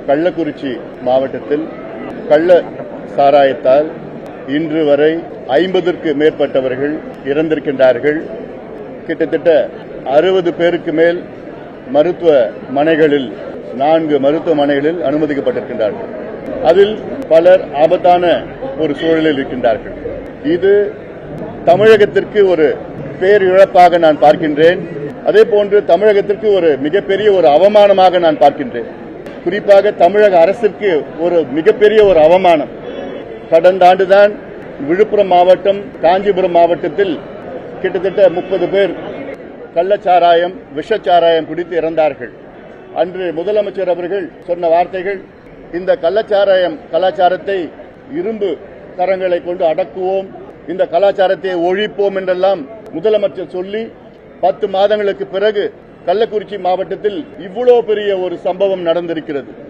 கள்ளக்குறிச்சி மாவட்டத்தில் கள்ள சாராயத்தால் இன்று வரை 50ற்கு மேற்பட்டவர்கள் இறந்திருக்கின்றார்கள். கிட்டத்தட்ட 60 பேருக்கு மேல் மருத்துவமனைகளில் 4 மருத்துவமனைகளில் அனுமதிக்கப்பட்டிருக்கின்றார்கள். அதில் பலர் ஆபத்தான ஒரு சூழலில் இருக்கின்றார்கள். இது தமிழகத்திற்கு ஒரு பேரிழப்பாக நான் பார்க்கின்றேன். அதே போன்று தமிழகத்திற்கு ஒரு மிகப்பெரிய ஒரு அவமானமாக நான் பார்க்கின்றேன். குறிப்பாக தமிழக அரசிற்கு ஒரு மிகப்பெரிய ஒரு அவமானம். கடந்த ஆண்டுதான் விழுப்புரம் மாவட்டம், காஞ்சிபுரம் மாவட்டத்தில் கிட்டத்தட்ட 30 பேர் கள்ளச்சாராயம், விஷச்சாராயம் குடித்து இறந்தார்கள். அன்று முதலமைச்சர் அவர்கள் சொன்ன வார்த்தைகள், இந்த கள்ளச்சாராயம் கலாச்சாரத்தை இரும்பு கரங்களை கொண்டு அடக்குவோம், இந்த கலாச்சாரத்தை ஒழிப்போம் என்றெல்லாம் முதலமைச்சர் சொல்லி 10 மாதங்களுக்கு பிறகு கள்ளக்குறிச்சி மாவட்டத்தில் இவ்வளவு பெரிய ஒரு சம்பவம் நடந்திருக்கிறது.